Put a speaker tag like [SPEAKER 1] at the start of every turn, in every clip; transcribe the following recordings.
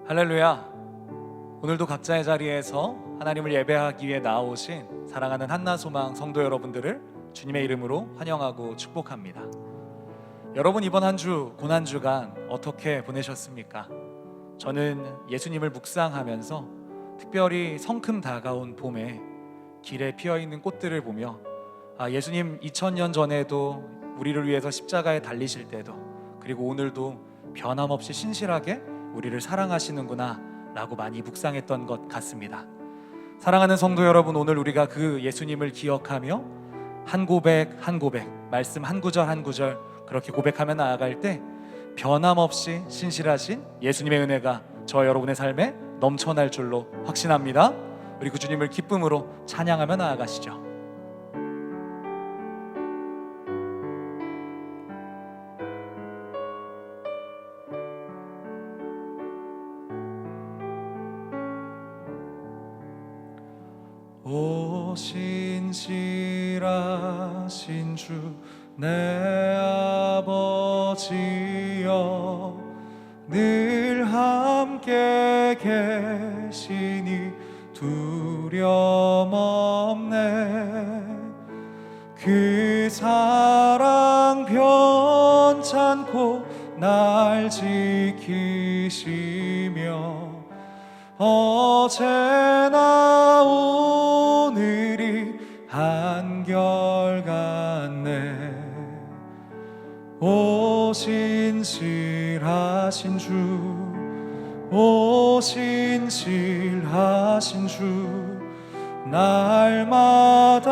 [SPEAKER 1] 할렐루야. 오늘도 각자의 자리에서 하나님을 예배하기 위해 나오신 사랑하는 한나소망 성도 여러분들을 주님의 이름으로 환영하고 축복합니다. 여러분, 이번 한 주 고난주간 어떻게 보내셨습니까? 저는 예수님을 묵상하면서 특별히 성큼 다가온 봄에 길에 피어있는 꽃들을 보며 예수님 2000년 전에도 우리를 위해서 십자가에 달리실 때도, 그리고 오늘도 변함없이 신실하게 우리를 사랑하시는구나 라고 많이 묵상했던 것 같습니다. 사랑하는 성도 여러분, 오늘 우리가 그 예수님을 기억하며 한 고백 한 고백, 말씀 한 구절 한 구절 그렇게 고백하며 나아갈 때 변함없이 신실하신 예수님의 은혜가 저 여러분의 삶에 넘쳐날 줄로 확신합니다. 우리 그 주님을 기쁨으로 찬양하며 나아가시죠. 오 신실하신 주 내 아버지여, 늘 함께 계시니 두려움 없네. 그 사랑 변찮고 날 지키시며 어제나 오늘이 한결같네. 오 신실하신 주, 오 신실하신 주, 날마다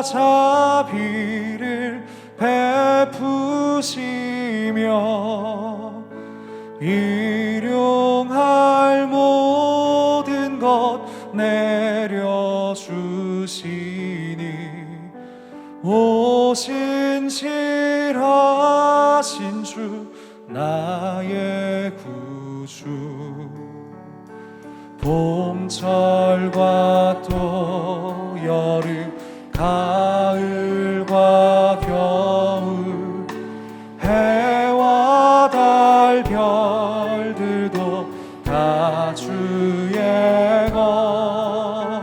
[SPEAKER 1] 자비를 베푸시며 일용할 모든 것 내려주시니, 오 신실하신 주 나의 구주. 봄철과 또 여름, 가을과 겨울, 해와 달 별들도 다 주의 것.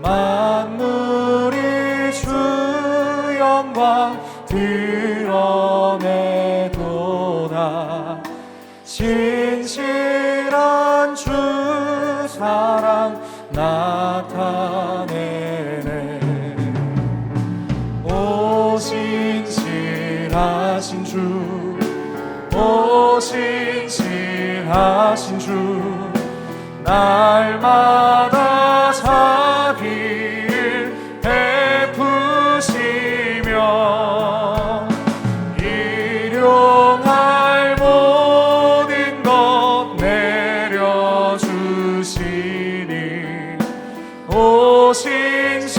[SPEAKER 1] 만물이 주 영광 드러내도다. 신실한 주 사랑 나타내네. 오 신실하신 주, 오 신실하신 주, 날마다 자비를 베푸시며 일용할 모든 것 내려주시니, 오 신실하신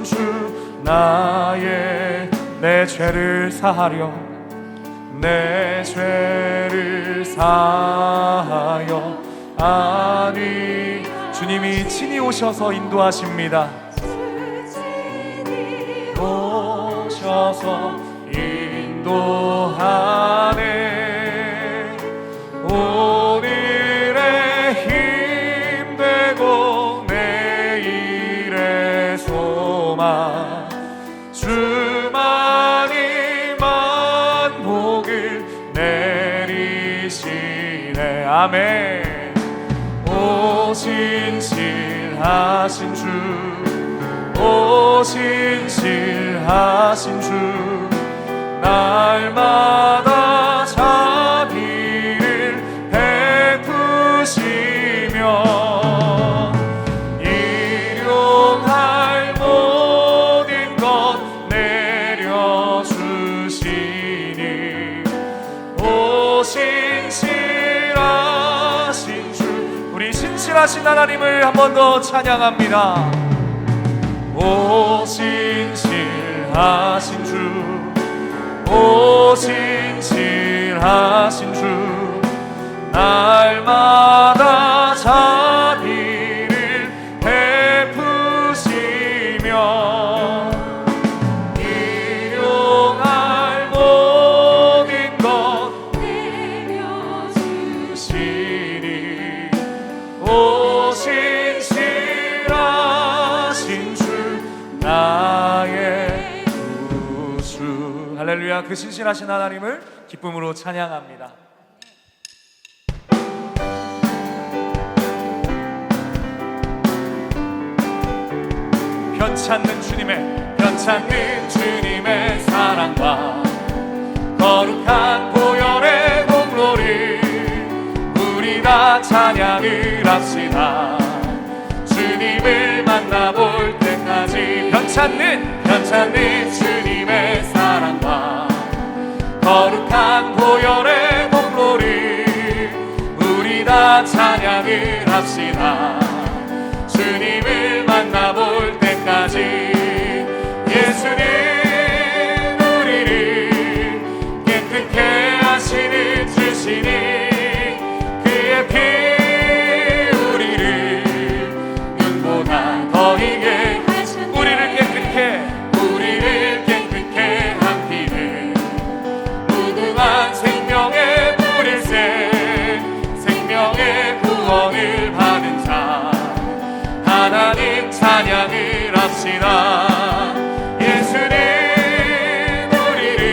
[SPEAKER 1] 주 나의 내 죄를 사하려, 내 죄를 사하여. 아니, 주님이 친히 오셔서 인도하십니다. 오셔서 인도하네. 오늘의 힘 되고 내일의 소망, 주만이 만복을 내리시네. 아멘. 오 신실하신 주, 오 신실하신 주, 날마다 자비를 베푸시며 일용할 모든 것 내려주시니, 오 신실하신 주. 우리 신실하신 하나님을 한 번 더 찬양합니다. 오 신실하신 주, 오 신실하신 주, 날마다 자비를 베푸시며 일용할 모든 것 내려주시니, 할렐루야. 그 신실하신 하나님을 기쁨으로 찬양합니다. 변찮는 주님의 사랑과 거룩한 보혈의 공로를 우리 다 찬양을 합시다. 주님을 만나볼 때까지 변찮는 주님의 사랑과 거룩한 보혈의 공로를 우리 다 찬양을 합시다. 주님을 만나볼 때까지 예수님 우리를 깨끗게 하시는 주시니 그의 피 우리를 눈보다 더 희게 우리를 깨끗게 한 피는 무궁한 생명의 물일새 생명의 구원을 받은 자 하나님 찬양을 합시다. 예수님 우리를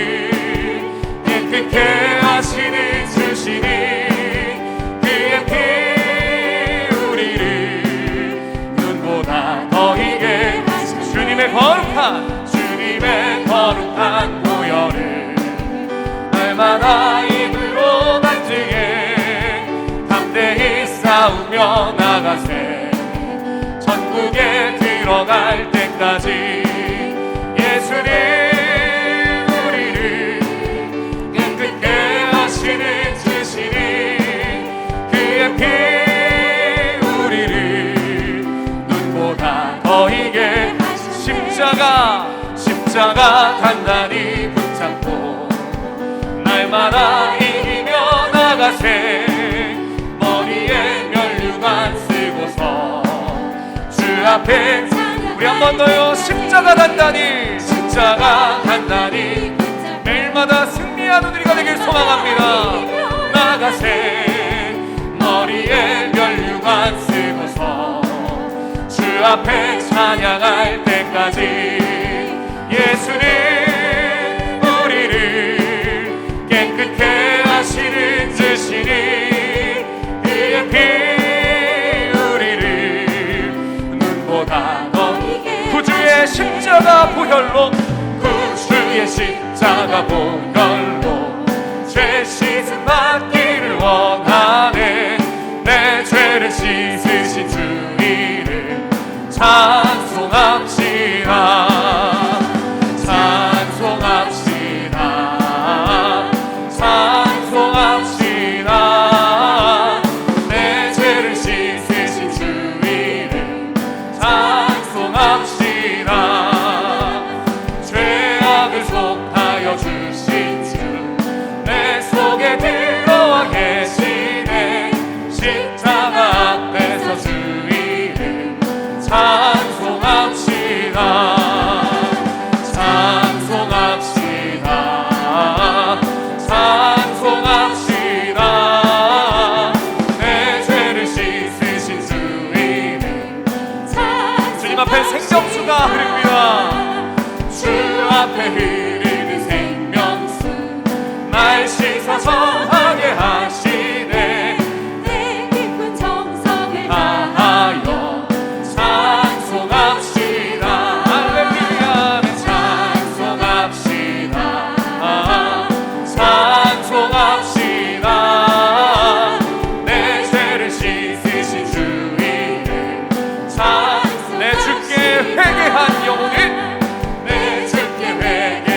[SPEAKER 1] 깨끗게 하시는 주시니 그의 피 우리를 눈보다 더 희게 주님의 거룩한 보혈을 날마다 입으로 간증해 담대히 싸우며 나가세 천국에 들어갈 때까지 예수님 우리를 깨끗게 하시는 주시니 그의 피 우리를 눈보다 더 희게 십자가 단단히 붙잡고 날마다 이기며 나가세 머리에 멸류관 쓰고서 주 앞에 우리 한 번 더요. 십자가 단단히 매일마다 승리하는 우리가 되길 소망합니다. 나가세 머리에 멸류관 쓰고서 주 앞에 찬양할 때까지 예수님 우리를 깨끗게 하시는 주시니 그의 피 우리를 눈보다 더 구주의 십자가 보혈로 죄 씻음 받기를 원하네. 내 죄를 씻으신 주 이름 찬송합시다. 내 죄를 씻으신 주 이름 찬송합시다. 죄악을 속하여 주신 주 내 속에 들어와 계시네. 십자가 앞에서 주 이름 찬송합시다. 내 죄를 씻으신 주 이름 주님 앞에 생명수가 흐릅니다. 주 앞에 흐르는 생명수 날 씻어서 하게 하시네.
[SPEAKER 2] 내 깊은 정성을
[SPEAKER 1] 다하여 찬송합시다. 할렐루야. 찬송합시다. 내 죄를 씻으신 주 이름 내 주께 회개한 영혼은 내 주께 회개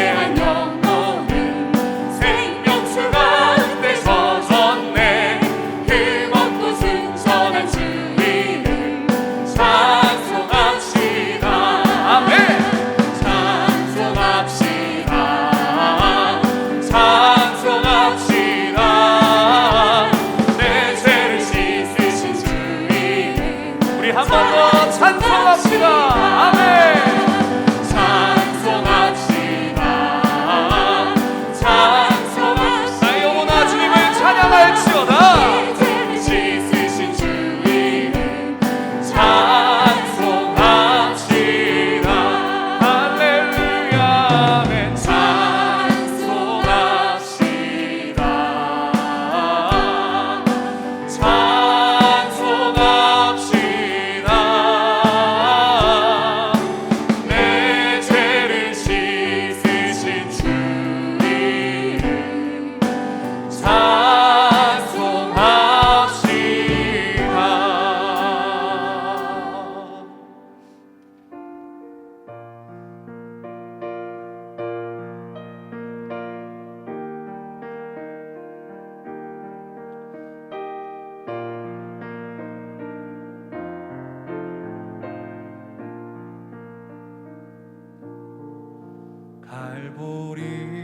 [SPEAKER 1] 갈보리산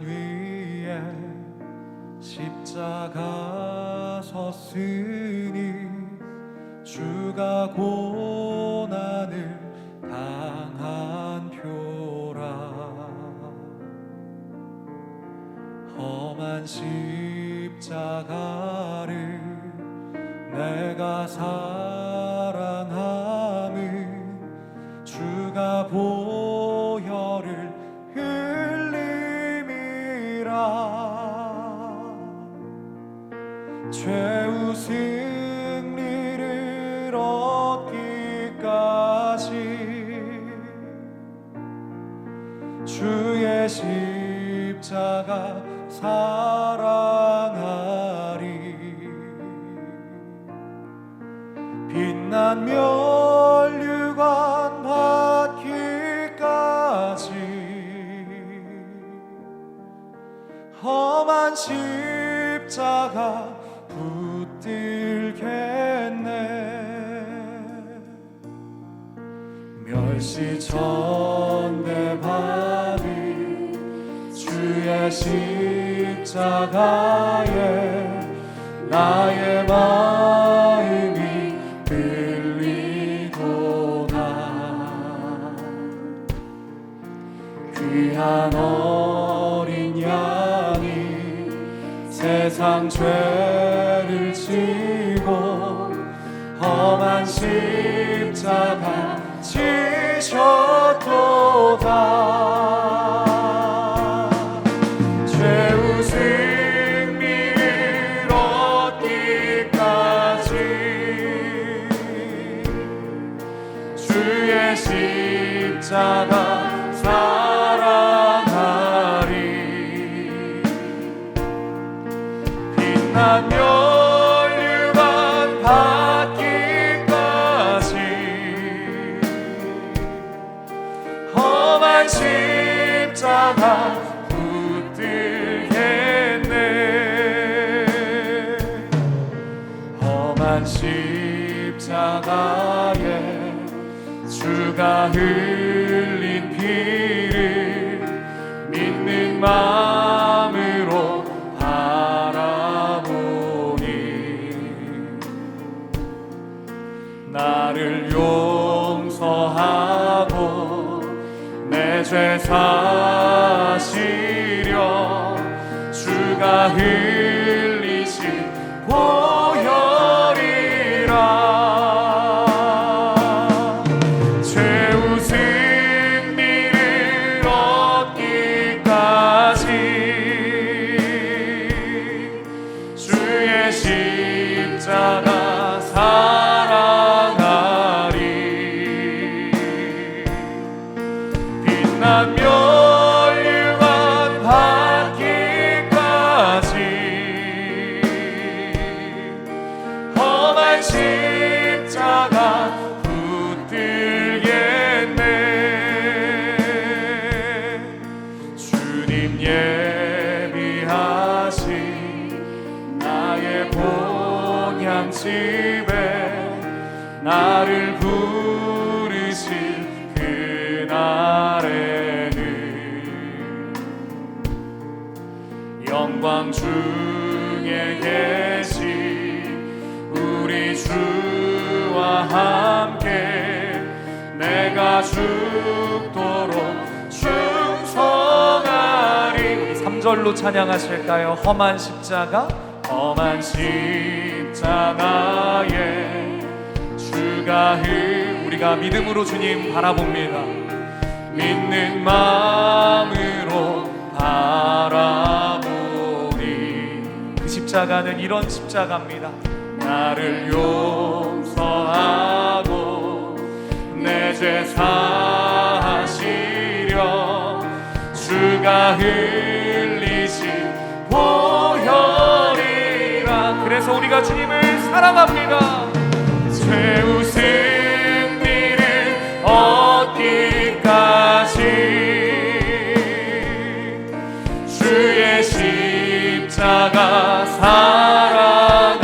[SPEAKER 1] 위에 십자가 섰으니 주가 고난을 당한 표라. 험한 십자가를 내가 사랑함은 주가 보혈을 흘림이라. 최후 승리를 얻기까지 주의 십자가 사랑하리. 빛난 면류관 받기까지 험한 십자가 붙들겠네. 멸시천대 받은 주의 십자가에 나의 마음이 들리도다. 귀한 어린 양이 세상 죄를 지고 험한 십자가 지셨도다. 최후 승리를 얻기까지 주의 십자가 사랑하리. 빛난 면류관 받기까지 험한 십자가 붙들겠네. 험한 십자가에 주가 흘린 피를 믿는 마음으로 바라보니 나를 용서하고 내 죄 사시려 주가 흘리신 보혈이라. 최후 승리를 얻기까지 주의 십자가 사랑하리. 빛난 면류관 받기까지 험한 십자가 붙들겠네. 주님 예비하신 나의 본향집에 나를 부르실 그날에는 영광 중에 계신 우리 주와 함께 내가 죽도록 충성하리. 우리 3절로 찬양하실까요? 험한 십자가, 험한 십자가에 주가 우리가 믿음으로 주님 바라봅니다. 믿는 마음으로 바라보니 그 십자가는 이런 십자가입니다. 나를 용서하고 내 죄 사시려 주가 흘리신 보혈이라. 그래서 우리가 주님을 사랑합니다. 최후 승리를 얻기까지 주의 십자가 사랑하리.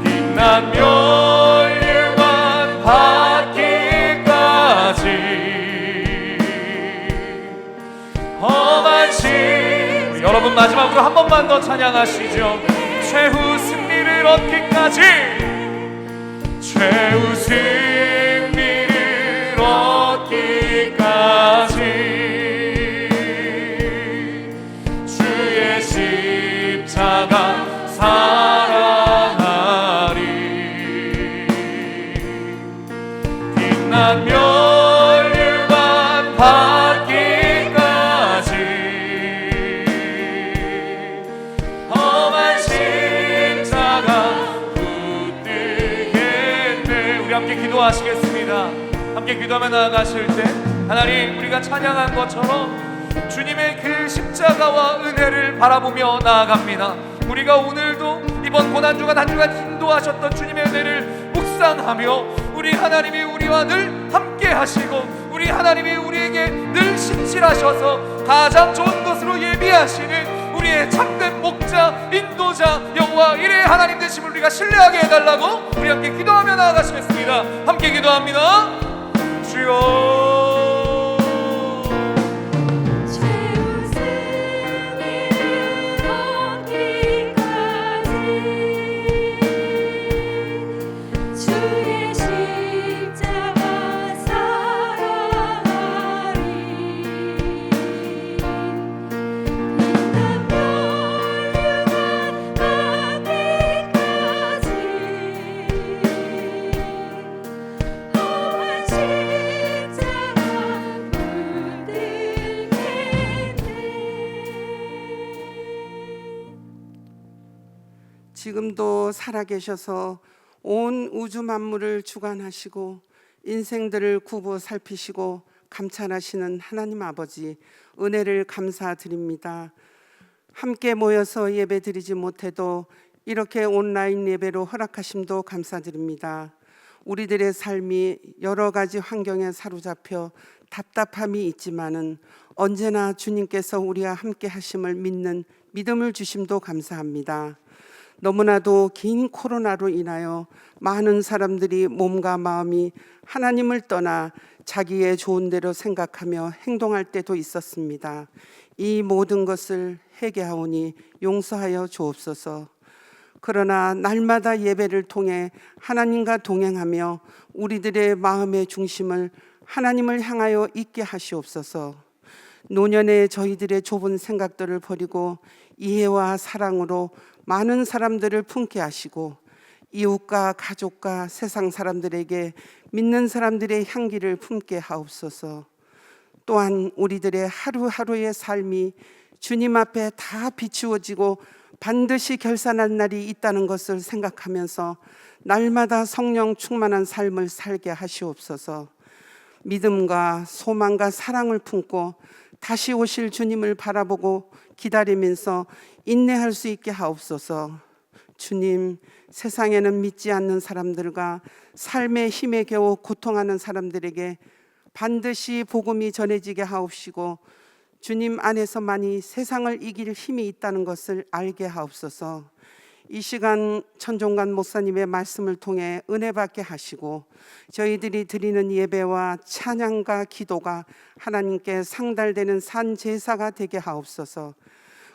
[SPEAKER 1] 빛난 면류관 받기까지 마지막으로 한 번만 더 찬양하시죠. 최후 승리를 얻기까지, 최후 승리를 얻기까지 주의 십자가 사랑하리. 빛난 멸류관 받기까지 험한 십자가 붙들겠네. 우리 함께 기도하시겠습니다. 함께 기도하며 나아가실 때 하나님, 우리가 찬양한 것처럼 주님의 그 십자가와 은혜를 바라보며 나아갑니다. 우리가 오늘도 이번 고난주간 한 주간 인도하셨던 주님의 은혜를 묵상하며 우리 하나님이 우리와 늘 함께 하시고 우리 하나님이 우리에게 늘 신실하셔서 가장 좋은 것으로 예비하시는 우리의 참된 목자, 인도자, 여호와 이레 하나님 되심을 우리가 신뢰하게 해달라고 우리 함께 기도하며 나아가시겠습니다. 함께 기도합니다. 주여,
[SPEAKER 2] 최후 승리를 얻기까지 주의 십자가 사랑하리. 빛난 멸류관 받기까지 험한 십자가 붙들겠네.
[SPEAKER 3] 지금도 살아계셔서 온 우주 만물을 주관하시고 인생들을 굽어 살피시고 감찰하시는 하나님 아버지, 은혜를 감사드립니다. 함께 모여서 예배 드리지 못해도 이렇게 온라인 예배로 허락하심도 감사드립니다. 우리들의 삶이 여러 가지 환경에 사로잡혀 답답함이 있지만은 언제나 주님께서 우리와 함께 하심을 믿는 믿음을 주심도 감사합니다. 너무나도 긴 코로나로 인하여 많은 사람들이 몸과 마음이 하나님을 떠나 자기의 좋은 대로 생각하며 행동할 때도 있었습니다. 이 모든 것을 회개하오니 용서하여 주옵소서. 그러나 날마다 예배를 통해 하나님과 동행하며 우리들의 마음의 중심을 하나님을 향하여 있게 하시옵소서. 노년의 저희들의 좁은 생각들을 버리고 이해와 사랑으로 많은 사람들을 품게 하시고 이웃과 가족과 세상 사람들에게 믿는 사람들의 향기를 품게 하옵소서. 또한 우리들의 하루하루의 삶이 주님 앞에 다 비추어지고 반드시 결산할 날이 있다는 것을 생각하면서 날마다 성령 충만한 삶을 살게 하시옵소서. 믿음과 소망과 사랑을 품고 다시 오실 주님을 바라보고 기다리면서 인내할 수 있게 하옵소서. 주님, 세상에는 믿지 않는 사람들과 삶의 힘에 겨워 고통하는 사람들에게 반드시 복음이 전해지게 하옵시고 주님 안에서만이 세상을 이길 힘이 있다는 것을 알게 하옵소서. 이 시간 천종관 목사님의 말씀을 통해 은혜 받게 하시고 저희들이 드리는 예배와 찬양과 기도가 하나님께 상달되는 산 제사가 되게 하옵소서.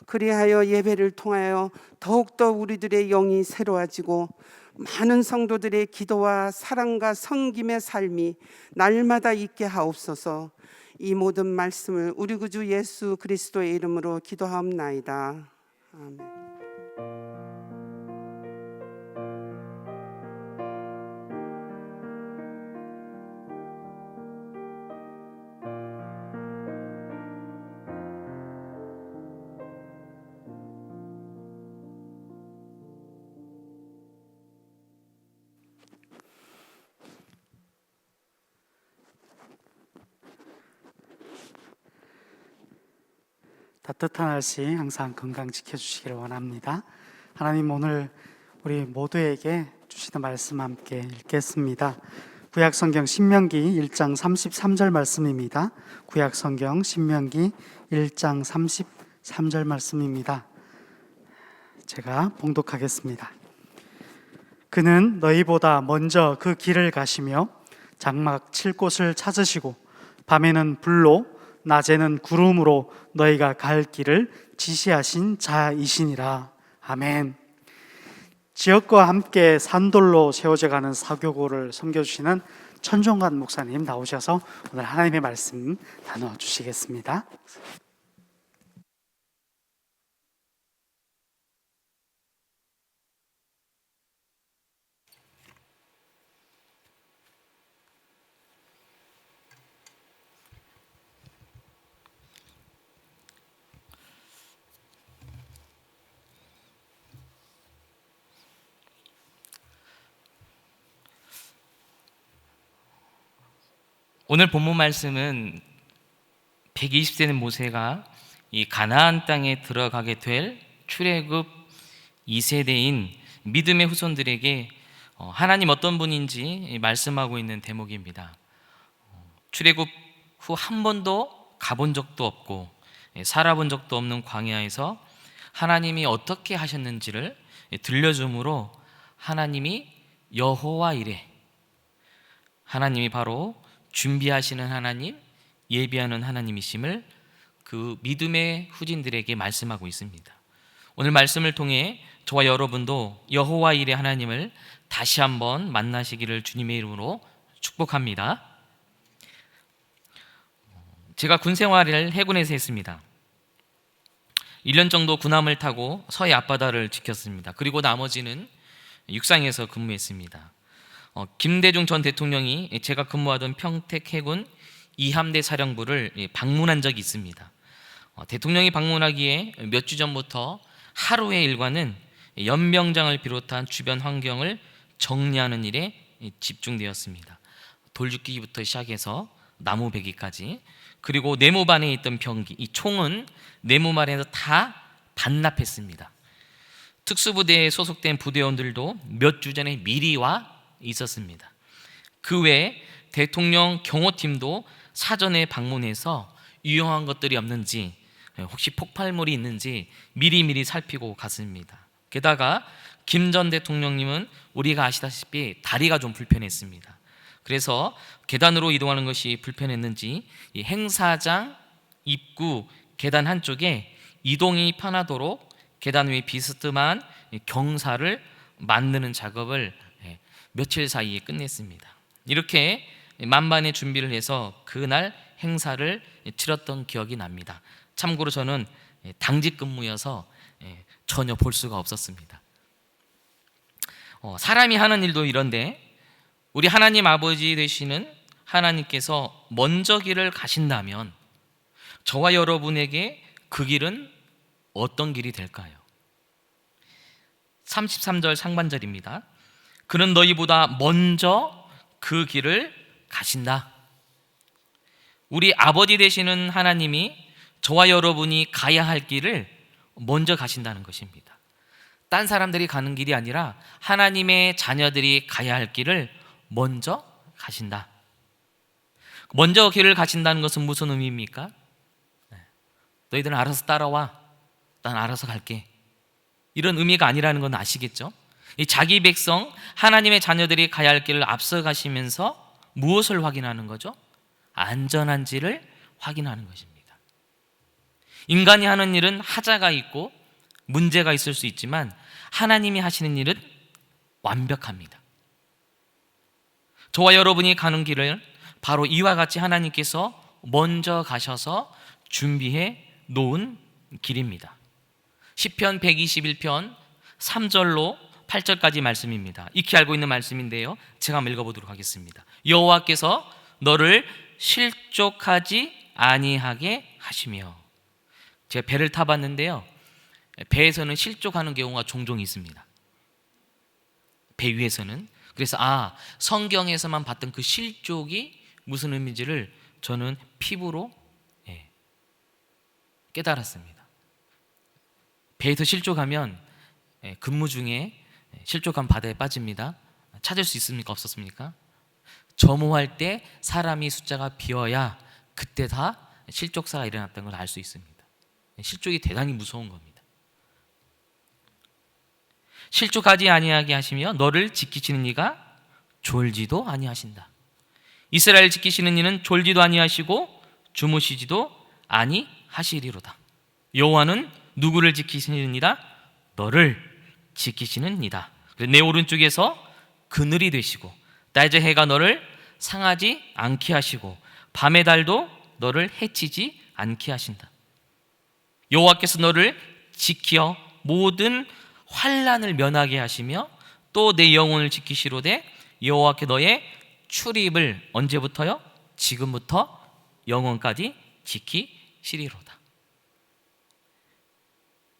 [SPEAKER 3] 그리하여 예배를 통하여 더욱더 우리들의 영이 새로워지고 많은 성도들의 기도와 사랑과 섬김의 삶이 날마다 있게 하옵소서. 이 모든 말씀을 우리 구주 예수 그리스도의 이름으로 기도하옵나이다. 아멘.
[SPEAKER 4] 따뜻한 날씨 항상 건강 지켜주시기를 원합니다. 하나님, 오늘 우리 모두에게 주시는 말씀 함께 읽겠습니다. 구약성경 신명기 1장 33절 말씀입니다. 구약성경 신명기 1장 33절 말씀입니다. 제가 봉독하겠습니다. 그는 너희보다 먼저 그 길을 가시며 장막 칠 곳을 찾으시고 밤에는 불로 낮에는 구름으로 너희가 갈 길을 지시하신 자이시니라. 아멘. 지역과 함께 산돌로 세워져 가는 사교구를 섬겨주시는 천종관 목사님 나오셔서 오늘 하나님의 말씀 나눠주시겠습니다.
[SPEAKER 5] 오늘 본문 말씀은 120세는 모세가 이 가나안 땅에 들어가게 될 출애굽 2세대인 믿음의 후손들에게 하나님 어떤 분인지 말씀하고 있는 대목입니다. 출애굽 후 한 번도 가본 적도 없고 살아본 적도 없는 광야에서 하나님이 어떻게 하셨는지를 들려줌으로 하나님이 여호와 이레, 하나님이 바로 준비하시는 하나님, 예비하는 하나님이심을 그 믿음의 후진들에게 말씀하고 있습니다. 오늘 말씀을 통해 저와 여러분도 여호와 이레 하나님을 다시 한번 만나시기를 주님의 이름으로 축복합니다. 제가 군 생활을 해군에서 했습니다. 1년 정도 군함을 타고 서해 앞바다를 지켰습니다. 그리고 나머지는 육상에서 근무했습니다. 김대중 전 대통령이 제가 근무하던 평택 해군 2함대 사령부를 방문한 적이 있습니다. 대통령이 방문하기에 몇 주 전부터 하루의 일과는 연병장을 비롯한 주변 환경을 정리하는 일에 집중되었습니다. 돌죽기부터 시작해서 나무 베기까지, 그리고 네모반에 있던 병기, 이 총은 네모반에서 다 반납했습니다. 특수부대에 소속된 부대원들도 몇 주 전에 미리 와 있었습니다. 그 외에 대통령 경호팀도 사전에 방문해서 유용한 것들이 없는지, 혹시 폭발물이 있는지 미리미리 살피고 갔습니다. 게다가 김 전 대통령님은 우리가 아시다시피 다리가 좀 불편했습니다. 그래서 계단으로 이동하는 것이 불편했는지 이 행사장 입구 계단 한쪽에 이동이 편하도록 계단 위에 비스듬한 경사를 만드는 작업을 며칠 사이에 끝냈습니다. 이렇게 만반의 준비를 해서 그날 행사를 치렀던 기억이 납니다. 참고로 저는 당직 근무여서 전혀 볼 수가 없었습니다. 사람이 하는 일도 이런데 우리 하나님 아버지 되시는 하나님께서 먼저 길을 가신다면 저와 여러분에게 그 길은 어떤 길이 될까요? 33절 상반절입니다. 그는 너희보다 먼저 그 길을 가신다. 우리 아버지 되시는 하나님이 저와 여러분이 가야 할 길을 먼저 가신다는 것입니다. 딴 사람들이 가는 길이 아니라 하나님의 자녀들이 가야 할 길을 먼저 가신다. 먼저 길을 가신다는 것은 무슨 의미입니까? 너희들은 알아서 따라와, 난 알아서 갈게, 이런 의미가 아니라는 건 아시겠죠? 이 자기 백성 하나님의 자녀들이 가야 할 길을 앞서 가시면서 무엇을 확인하는 거죠? 안전한지를 확인하는 것입니다. 인간이 하는 일은 하자가 있고 문제가 있을 수 있지만 하나님이 하시는 일은 완벽합니다. 저와 여러분이 가는 길을 바로 이와 같이 하나님께서 먼저 가셔서 준비해 놓은 길입니다. 시편 121편 3절로 8절까지 말씀입니다. 익히 알고 있는 말씀인데요, 제가 한번 읽어보도록 하겠습니다. 여호와께서 너를 실족하지 아니하게 하시며. 제가 배를 타봤는데요, 배에서는 실족하는 경우가 종종 있습니다. 배 위에서는. 그래서 성경에서만 봤던 그 실족이 무슨 의미인지를 저는 피부로 깨달았습니다. 배에서 실족하면 근무 중에 실족한 바다에 빠집니다. 찾을 수 있습니까? 없었습니까? 점호할 때 사람이 숫자가 비어야 그때 다 실족사가 일어났다는 걸 알 수 있습니다. 실족이 대단히 무서운 겁니다. 실족하지 아니하게 하시며 너를 지키시는 이가 졸지도 아니하신다. 이스라엘 지키시는 이는 졸지도 아니하시고 주무시지도 아니하시리로다. 여호와는 누구를 지키시느니라? 너를 지키시느니라. 내 오른쪽에서 그늘이 되시고 낮의 해가 너를 상하지 않게 하시고 밤의 달도 너를 해치지 않게 하신다. 여호와께서 너를 지켜 모든 환난을 면하게 하시며 또 내 영혼을 지키시로되 여호와께 너의 출입을 언제부터요? 지금부터 영원까지 지키시리로다.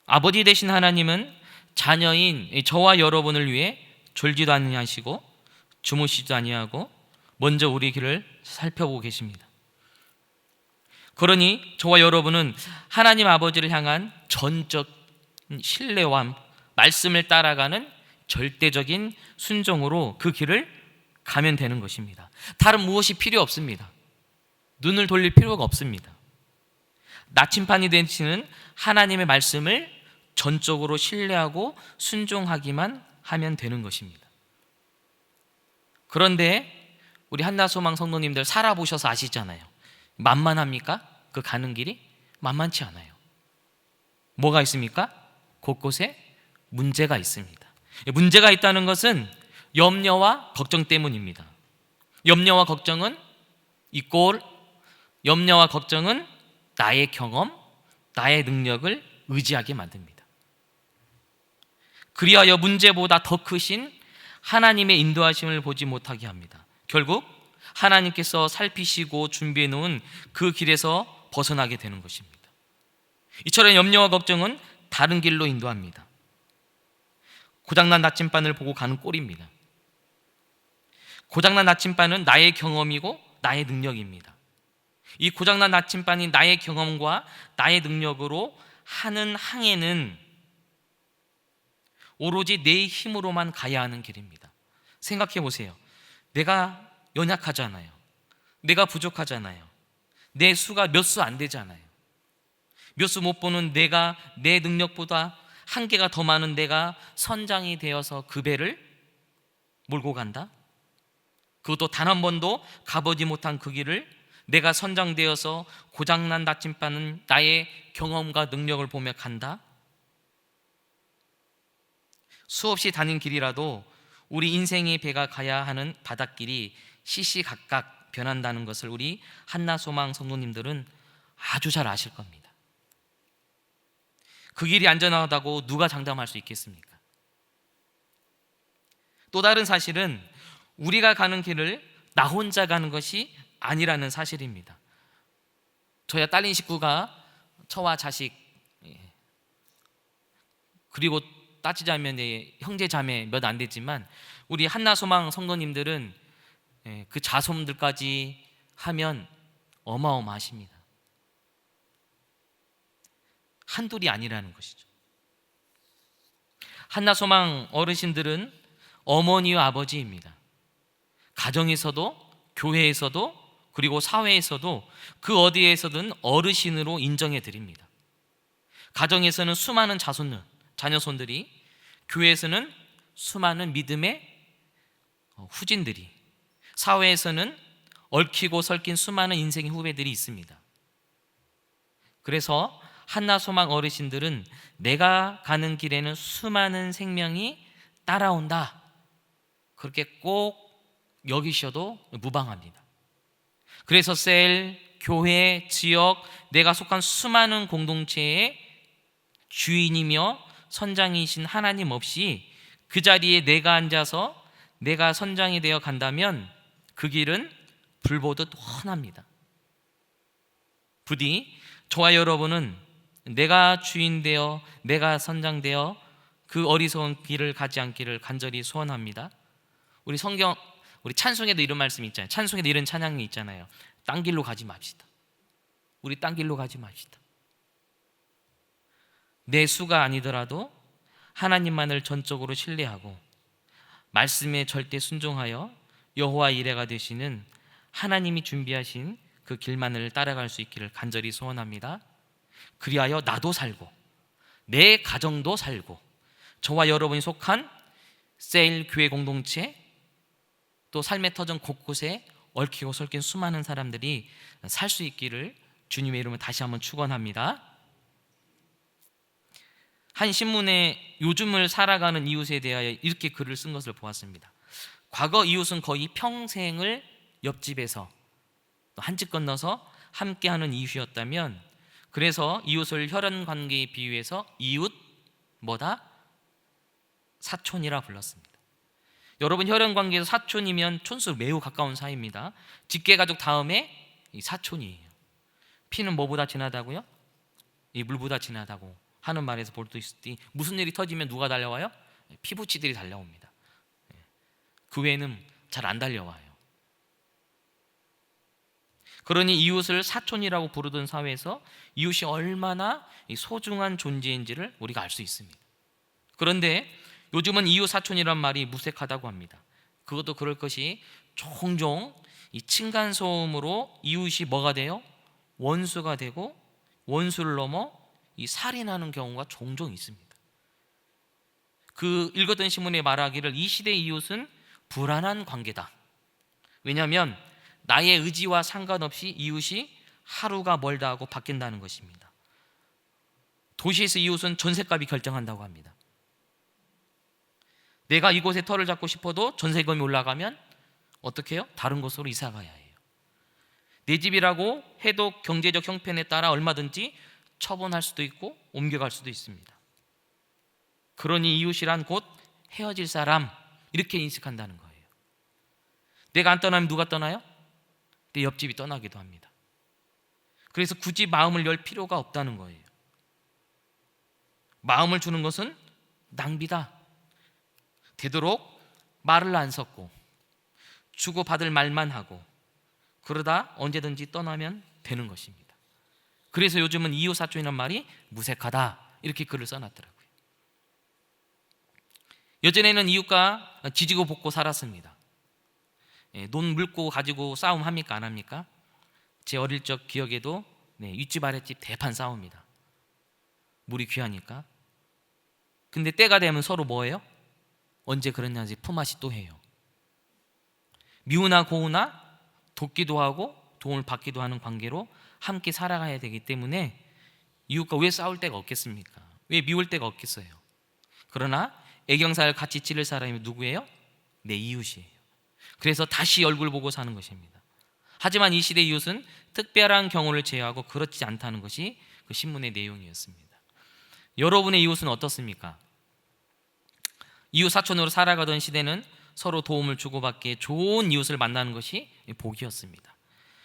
[SPEAKER 5] 아버지 되신 하나님은 자녀인 저와 여러분을 위해 졸지도 아니하시고 주무시지도 아니하고 먼저 우리 길을 살펴보고 계십니다. 그러니 저와 여러분은 하나님 아버지를 향한 전적 신뢰와 말씀을 따라가는 절대적인 순종으로 그 길을 가면 되는 것입니다. 다른 무엇이 필요 없습니다. 눈을 돌릴 필요가 없습니다. 나침반이 되시는 하나님의 말씀을 전적으로 신뢰하고 순종하기만 하면 되는 것입니다. 그런데 우리 한나소망 성도님들 살아보셔서 아시잖아요. 만만합니까? 그 가는 길이 만만치 않아요. 뭐가 있습니까? 곳곳에 문제가 있습니다. 문제가 있다는 것은 염려와 걱정 때문입니다. 염려와 걱정은 이꼴, 염려와 걱정은 나의 경험, 나의 능력을 의지하게 만듭니다. 그리하여 문제보다 더 크신 하나님의 인도하심을 보지 못하게 합니다. 결국 하나님께서 살피시고 준비해 놓은 그 길에서 벗어나게 되는 것입니다. 이처럼 염려와 걱정은 다른 길로 인도합니다. 고장난 나침반을 보고 가는 꼴입니다. 고장난 나침반은 나의 경험이고 나의 능력입니다. 이 고장난 나침반이 나의 경험과 나의 능력으로 하는 항해는 오로지 내 힘으로만 가야 하는 길입니다. 생각해 보세요. 내가 연약하잖아요. 내가 부족하잖아요. 내 수가 몇 수 안 되잖아요. 몇 수 못 보는 내가 내 능력보다 한 개가 더 많은 내가 선장이 되어서 그 배를 몰고 간다? 그것도 단 한 번도 가보지 못한 그 길을 내가 선장되어서 고장난 나침반은 나의 경험과 능력을 보며 간다? 수없이 다닌 길이라도 우리 인생의 배가 가야 하는 바닷길이 시시각각 변한다는 것을 우리 한나소망 성도님들은 아주 잘 아실 겁니다. 그 길이 안전하다고 누가 장담할 수 있겠습니까? 또 다른 사실은 우리가 가는 길을 나 혼자 가는 것이 아니라는 사실입니다. 저야 딸린 식구가 저와 자식 그리고 따지자면 형제 자매 몇 안 되지만 우리 한나소망 성도님들은 그 자손들까지 하면 어마어마하십니다. 한둘이 아니라는 것이죠. 한나소망 어르신들은 어머니와 아버지입니다. 가정에서도 교회에서도 그리고 사회에서도 그 어디에서든 어르신으로 인정해 드립니다. 가정에서는 수많은 자녀손들이, 교회에서는 수많은 믿음의 후진들이, 사회에서는 얽히고 설킨 수많은 인생의 후배들이 있습니다. 그래서 한나소망 어르신들은 내가 가는 길에는 수많은 생명이 따라온다, 그렇게 꼭 여기셔도 무방합니다. 그래서 셀, 교회, 지역, 내가 속한 수많은 공동체의 주인이며 선장이신 하나님 없이 그 자리에 내가 앉아서 내가 선장이 되어 간다면 그 길은 불보듯 훤합니다. 부디 저와 여러분은 내가 주인되어 내가 선장되어 그 어리석은 길을 가지 않기를 간절히 소원합니다. 우리 찬송에도 이런 말씀이 있잖아요. 찬송에도 이런 찬양이 있잖아요. 딴 길로 가지 맙시다. 우리 딴 길로 가지 맙시다. 내 수가 아니더라도 하나님만을 전적으로 신뢰하고 말씀에 절대 순종하여 여호와 이레가 되시는 하나님이 준비하신 그 길만을 따라갈 수 있기를 간절히 소원합니다. 그리하여 나도 살고 내 가정도 살고 저와 여러분이 속한 셀 교회 공동체 또 삶의 터전 곳곳에 얽히고 설킨 수많은 사람들이 살 수 있기를 주님의 이름을 다시 한번 축원합니다. 한 신문에 요즘을 살아가는 이웃에 대하여 이렇게 글을 쓴 것을 보았습니다. 과거 이웃은 거의 평생을 옆집에서 또 한 집 건너서 함께하는 이웃이었다면, 그래서 이웃을 혈연 관계에 비유해서 이웃 뭐다? 사촌이라 불렀습니다. 여러분, 혈연 관계에서 사촌이면 촌수 매우 가까운 사이입니다. 직계 가족 다음에 이 사촌이에요. 피는 뭐보다 진하다고요? 이 물보다 진하다고 하는 말에서 볼 수 있으니, 무슨 일이 터지면 누가 달려와요? 피부치들이 달려옵니다. 그 외에는 잘 안 달려와요. 그러니 이웃을 사촌이라고 부르던 사회에서 이웃이 얼마나 소중한 존재인지를 우리가 알 수 있습니다. 그런데 요즘은 이웃 사촌이란 말이 무색하다고 합니다. 그것도 그럴 것이 종종 이 층간소음으로 이웃이 뭐가 돼요? 원수가 되고, 원수를 넘어 이 살인하는 경우가 종종 있습니다. 그 읽었던 신문에 말하기를 이 시대의 이웃은 불안한 관계다. 왜냐하면 나의 의지와 상관없이 이웃이 하루가 멀다 하고 바뀐다는 것입니다. 도시에서 이웃은 전셋값이 결정한다고 합니다. 내가 이곳에 터를 잡고 싶어도 전세금이 올라가면 어떻게 해요? 다른 곳으로 이사 가야 해요. 내 집이라고 해도 경제적 형편에 따라 얼마든지 처분할 수도 있고 옮겨갈 수도 있습니다. 그러니 이웃이란 곧 헤어질 사람, 이렇게 인식한다는 거예요. 내가 안 떠나면 누가 떠나요? 내 옆집이 떠나기도 합니다. 그래서 굳이 마음을 열 필요가 없다는 거예요. 마음을 주는 것은 낭비다. 되도록 말을 안 섞고 주고받을 말만 하고 그러다 언제든지 떠나면 되는 것입니다. 그래서 요즘은 이웃사촌이라는 말이 무색하다, 이렇게 글을 써놨더라고요. 예전에는 이웃과 지지고 볶고 살았습니다. 논 물고 가지고 싸움 합니까? 안 합니까? 제 어릴 적 기억에도 윗집 아랫집 대판 싸웁니다. 물이 귀하니까. 근데 때가 되면 서로 뭐예요? 언제 그랬냐지 품앗이 또 해요. 미우나 고우나 돕기도 하고 도움을 받기도 하는 관계로 함께 살아가야 되기 때문에 이웃과 왜 싸울 데가 없겠습니까? 왜 미울 데가 없겠어요? 그러나 애경사를 같이 찌를 사람이 누구예요? 내 이웃이에요. 그래서 다시 얼굴 보고 사는 것입니다. 하지만 이 시대 이웃은 특별한 경우를 제외하고 그렇지 않다는 것이 그 신문의 내용이었습니다. 여러분의 이웃은 어떻습니까? 이웃 사촌으로 살아가던 시대는 서로 도움을 주고받기에 좋은 이웃을 만나는 것이 복이었습니다.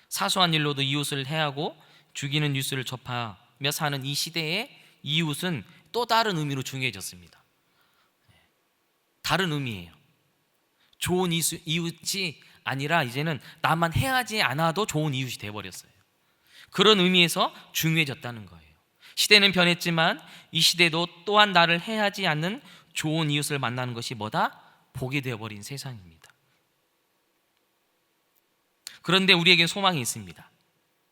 [SPEAKER 5] 사소한 일로도 이웃을 해하고 죽이는 뉴스를 접하며 사는 이 시대의 이웃은 또 다른 의미로 중요해졌습니다. 다른 의미예요. 좋은 이웃이 아니라 이제는 나만 해하지 않아도 좋은 이웃이 되어버렸어요. 그런 의미에서 중요해졌다는 거예요. 시대는 변했지만 이 시대도 또한 나를 해하지 않는 좋은 이웃을 만나는 것이 뭐다? 복이 되어버린 세상입니다. 그런데 우리에게 소망이 있습니다.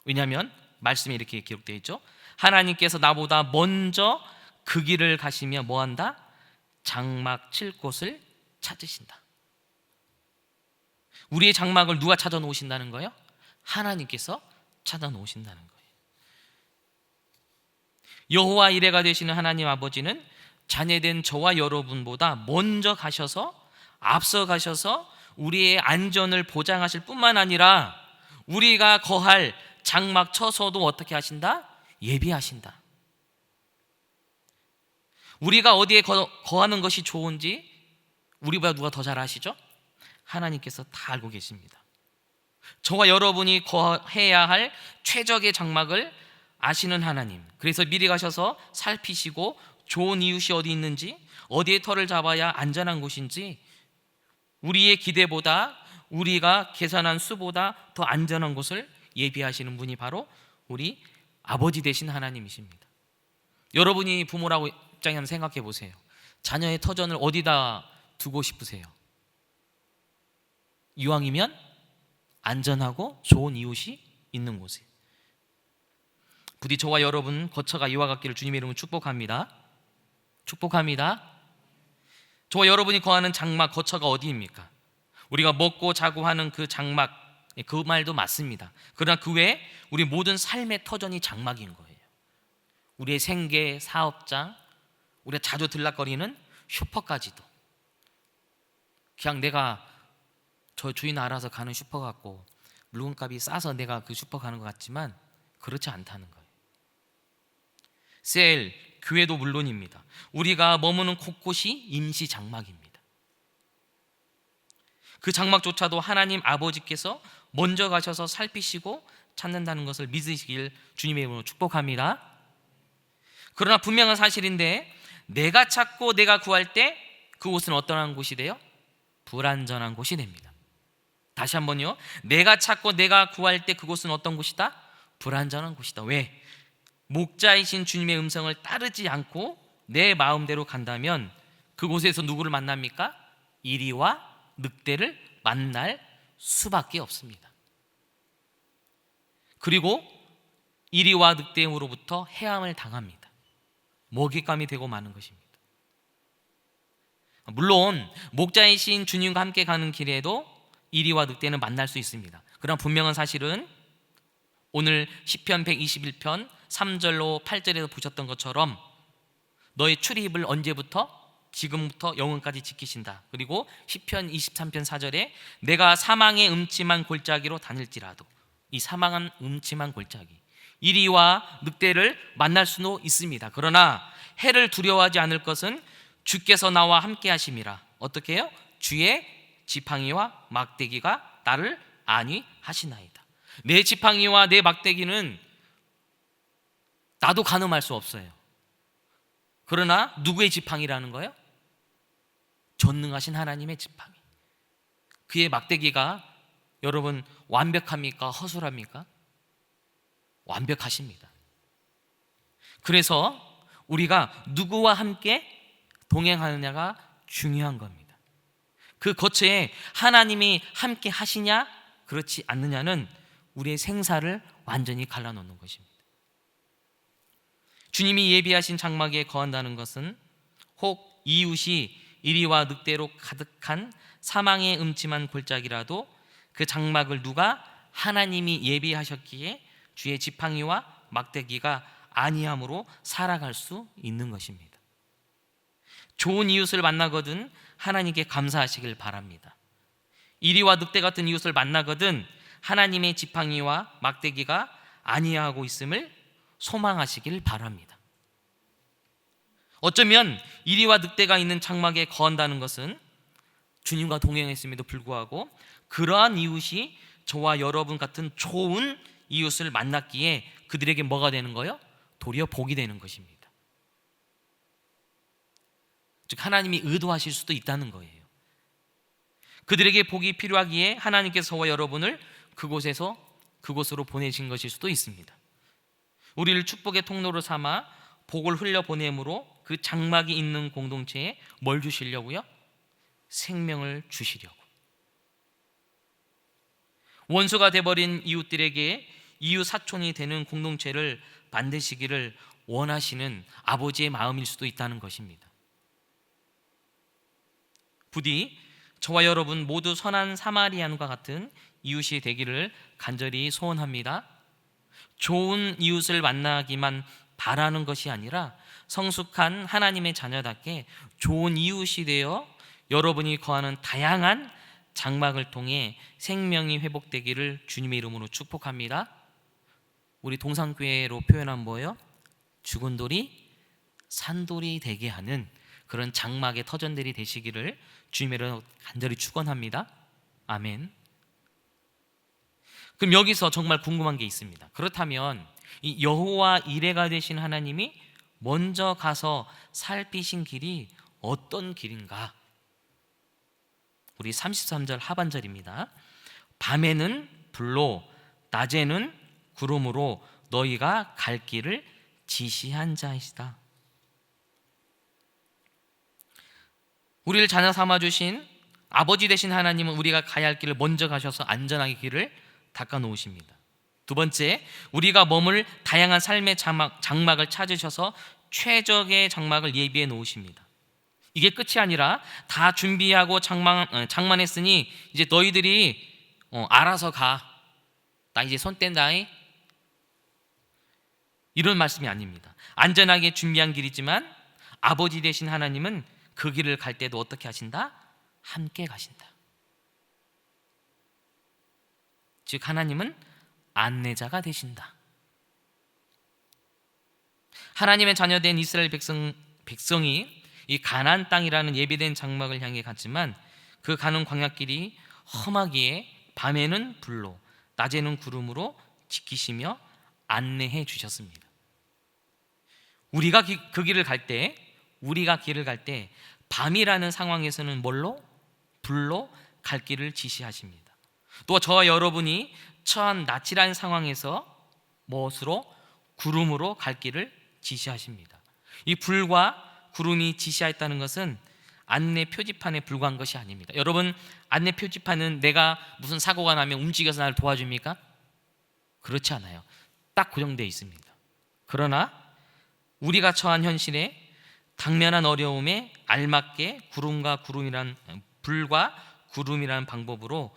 [SPEAKER 5] 왜냐하면 말씀에 이렇게 기록되어 있죠. 하나님께서 나보다 먼저 그 길을 가시며 뭐한다? 장막 칠 곳을 찾으신다. 우리의 장막을 누가 찾아 놓으신다는 거예요? 하나님께서 찾아 놓으신다는 거예요. 여호와 이레가 되시는 하나님 아버지는 자녀된 저와 여러분보다 먼저 가셔서 앞서 가셔서 우리의 안전을 보장하실 뿐만 아니라 우리가 거할 장막 쳐서도 어떻게 하신다? 예비하신다. 우리가 어디에 거하는 것이 좋은지 우리보다 누가 더 잘 아시죠? 하나님께서 다 알고 계십니다. 저와 여러분이 거해야 할 최적의 장막을 아시는 하나님, 그래서 미리 가셔서 살피시고 좋은 이웃이 어디 있는지, 어디에 터를 잡아야 안전한 곳인지, 우리의 기대보다, 우리가 계산한 수보다 더 안전한 곳을 예비하시는 분이 바로 우리 아버지 되신 하나님이십니다. 여러분이 부모라고 입장에 한번 생각해 보세요. 자녀의 터전을 어디다 두고 싶으세요? 이왕이면 안전하고 좋은 이웃이 있는 곳에. 부디 저와 여러분 거처가 이와 같기를 주님의 이름으로 축복합니다. 축복합니다. 저와 여러분이 거하는 장막 거처가 어디입니까? 우리가 먹고 자고 하는 그 장막 그 말도 맞습니다. 그러나 그 외에 우리 모든 삶의 터전이 장막인 거예요. 우리의 생계, 사업장, 우리가 자주 들락거리는 슈퍼까지도. 그냥 내가 저 주인 알아서 가는 슈퍼 같고 물건값이 싸서 내가 그 슈퍼 가는 것 같지만 그렇지 않다는 거예요. 셀, 교회도 물론입니다. 우리가 머무는 곳곳이 임시 장막입니다. 그 장막조차도 하나님 아버지께서 먼저 가셔서 살피시고 찾는다는 것을 믿으시길 주님의 이름으로 축복합니다. 그러나 분명한 사실인데 내가 찾고 내가 구할 때 그곳은 어떠한 곳이 돼요? 불완전한 곳이 됩니다. 다시 한번요. 내가 찾고 내가 구할 때 그곳은 어떤 곳이다? 불완전한 곳이다. 왜? 목자이신 주님의 음성을 따르지 않고 내 마음대로 간다면 그곳에서 누구를 만납니까? 이리와 늑대를 만날 수밖에 없습니다. 그리고 이리와 늑대로부터 해함을 당합니다. 먹잇감이 되고 마는 것입니다. 물론 목자이신 주님과 함께 가는 길에도 이리와 늑대는 만날 수 있습니다. 그러나 분명한 사실은 오늘 시편 121편 3절로 8절에서 보셨던 것처럼 너의 출입을 언제부터? 지금부터 영원까지 지키신다. 그리고 시편 23편 4절에 내가 사망의 음침한 골짜기로 다닐지라도, 이 사망한 음침한 골짜기, 이리와 늑대를 만날 수도 있습니다. 그러나 해를 두려워하지 않을 것은 주께서 나와 함께 하심이라. 어떻게 해요? 주의 지팡이와 막대기가 나를 안위하시나이다. 내 지팡이와 내 막대기는 나도 가늠할 수 없어요. 그러나 누구의 지팡이라는 거예요? 전능하신 하나님의 지팡이. 그의 막대기가 여러분 완벽합니까? 허술합니까? 완벽하십니다. 그래서 우리가 누구와 함께 동행하느냐가 중요한 겁니다. 그 거처에 하나님이 함께 하시냐 그렇지 않느냐는 우리의 생사를 완전히 갈라놓는 것입니다. 주님이 예비하신 장막에 거한다는 것은 혹 이웃이 이리와 늑대로 가득한 사망의 음침한 골짜기라도 그 장막을 누가 하나님이 예비하셨기에 주의 지팡이와 막대기가 아니함으로 살아갈 수 있는 것입니다. 좋은 이웃을 만나거든 하나님께 감사하시길 바랍니다. 이리와 늑대 같은 이웃을 만나거든 하나님의 지팡이와 막대기가 아니하고 있음을 소망하시길 바랍니다. 어쩌면 이리와 늑대가 있는 장막에 거한다는 것은 주님과 동행했음에도 불구하고 그러한 이웃이 저와 여러분 같은 좋은 이웃을 만났기에 그들에게 뭐가 되는 거예요? 도리어 복이 되는 것입니다. 즉 하나님이 의도하실 수도 있다는 거예요. 그들에게 복이 필요하기에 하나님께서 저와 여러분을 그곳으로 보내신 것일 수도 있습니다. 우리를 축복의 통로로 삼아 복을 흘려보내므로 그 장막이 있는 공동체에 뭘 주시려고요? 생명을 주시려고. 원수가 돼버린 이웃들에게 이웃 사촌이 되는 공동체를 만드시기를 원하시는 아버지의 마음일 수도 있다는 것입니다. 부디 저와 여러분 모두 선한 사마리안과 같은 이웃이 되기를 간절히 소원합니다. 좋은 이웃을 만나기만 바라는 것이 아니라 성숙한 하나님의 자녀답게 좋은 이웃이 되어 여러분이 거하는 다양한 장막을 통해 생명이 회복되기를 주님의 이름으로 축복합니다. 우리 동산교회로 표현한 뭐예요? 죽은 돌이 산돌이 되게 하는 그런 장막의 터전들이 되시기를 주님의 이름으로 간절히 축원합니다. 아멘. 그럼 여기서 정말 궁금한 게 있습니다. 그렇다면 이 여호와 이레가 되신 하나님이 먼저 가서 살피신 길이 어떤 길인가? 우리 33절 하반절입니다. 밤에는 불로 낮에는 구름으로 너희가 갈 길을 지시한 자이시다. 우리를 자녀 삼아 주신 아버지 되신 하나님은 우리가 가야 할 길을 먼저 가셔서 안전하게 길을 닦아 놓으십니다. 두 번째, 우리가 머물 다양한 삶의 장막을 찾으셔서 최적의 장막을 예비해 놓으십니다. 이게 끝이 아니라 다 준비하고 장만했으니 이제 너희들이 알아서 가. 나 이제 손 뗀다잉. 이런 말씀이 아닙니다. 안전하게 준비한 길이지만 아버지 되신 하나님은 그 길을 갈 때도 어떻게 하신다? 함께 가신다. 즉 하나님은 안내자가 되신다. 하나님의 자녀된 이스라엘 백성이 이 가나안 땅이라는 예비된 장막을 향해 갔지만 그 가는 광야길이 험하기에 밤에는 불로 낮에는 구름으로 지키시며 안내해 주셨습니다. 우리가 그 길을 갈 때, 밤이라는 상황에서는 뭘로? 불로 갈 길을 지시하십니다. 또 저와 여러분이 처한 낯이라는 상황에서 무엇으로? 구름으로 갈 길을 지시하십니다. 이 불과 구름이 지시하였다는 것은 안내 표지판에 불과한 것이 아닙니다. 여러분, 안내 표지판은 내가 무슨 사고가 나면 움직여서 나를 도와줍니까? 그렇지 않아요. 딱 고정되어 있습니다. 그러나 우리가 처한 현실에 당면한 어려움에 알맞게 불과 구름이라는 방법으로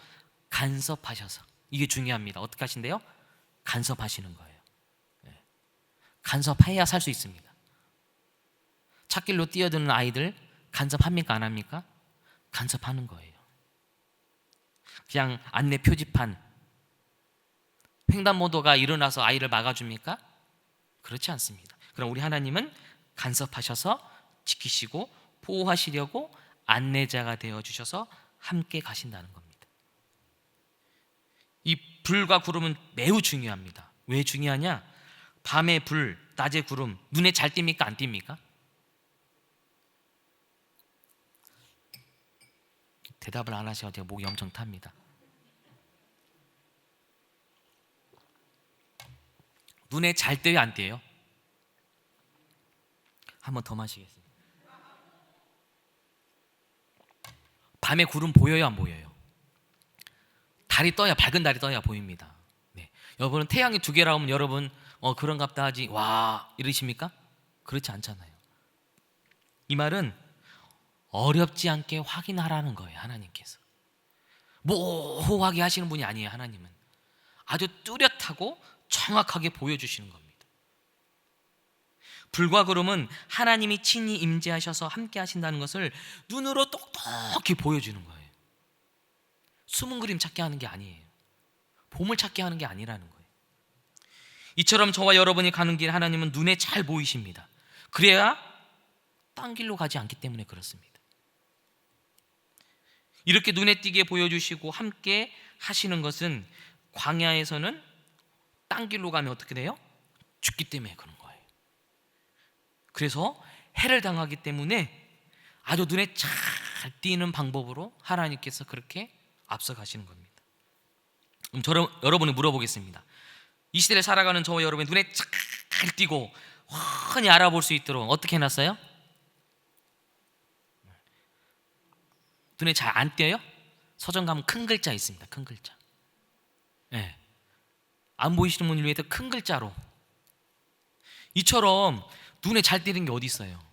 [SPEAKER 5] 간섭하셔서, 이게 중요합니다. 어떻게 하신대요? 간섭하시는 거예요. 간섭해야 살 수 있습니다. 찻길로 뛰어드는 아이들 간섭합니까? 안 합니까? 간섭하는 거예요. 그냥 안내 표지판, 횡단보도가 일어나서 아이를 막아줍니까? 그렇지 않습니다. 그럼 우리 하나님은 간섭하셔서 지키시고 보호하시려고 안내자가 되어주셔서 함께 가신다는 겁니다. 이 불과 구름은 매우 중요합니다. 왜 중요하냐? 밤에 불, 낮에 구름, 눈에 잘 띕니까? 안 띕니까? 대답을 안 하셔서 제가 목이 엄청 탑니다. 눈에 잘 떼요, 안 떼요? 한 번 더 마시겠습니다. 밤에 구름 보여요, 안 보여요? 달이 떠야, 밝은 달이 떠야 보입니다. 네. 여러분은 태양이 두 개라 하면 여러분 그런갑다 하지 와 이러십니까? 그렇지 않잖아요. 이 말은 어렵지 않게 확인하라는 거예요. 하나님께서 모호하게 하시는 분이 아니에요. 하나님은 아주 뚜렷하고 정확하게 보여주시는 겁니다. 불과 구름은 하나님이 친히 임재하셔서 함께 하신다는 것을 눈으로 똑똑히 보여주는 거예요. 숨은 그림 찾게 하는 게 아니에요. 보물 찾게 하는 게 아니라는 거예요. 이처럼 저와 여러분이 가는 길 하나님은 눈에 잘 보이십니다. 그래야 딴 길로 가지 않기 때문에 그렇습니다. 이렇게 눈에 띄게 보여주시고 함께 하시는 것은 광야에서는 딴 길로 가면 어떻게 돼요? 죽기 때문에 그런 거예요. 그래서 해를 당하기 때문에 아주 눈에 잘 띄는 방법으로 하나님께서 그렇게 앞서가시는 겁니다. 그럼 여러분이 물어보겠습니다. 이 시대를 살아가는 저와 여러분의 눈에 잘 띄고 훤히 알아볼 수 있도록 어떻게 해놨어요? 눈에 잘 안 띄어요? 서점 가면 큰 글자 있습니다. 큰 글자. 네. 안 보이시는 분을 위해서 큰 글자로. 이처럼 눈에 잘 띄는 게 어디 있어요?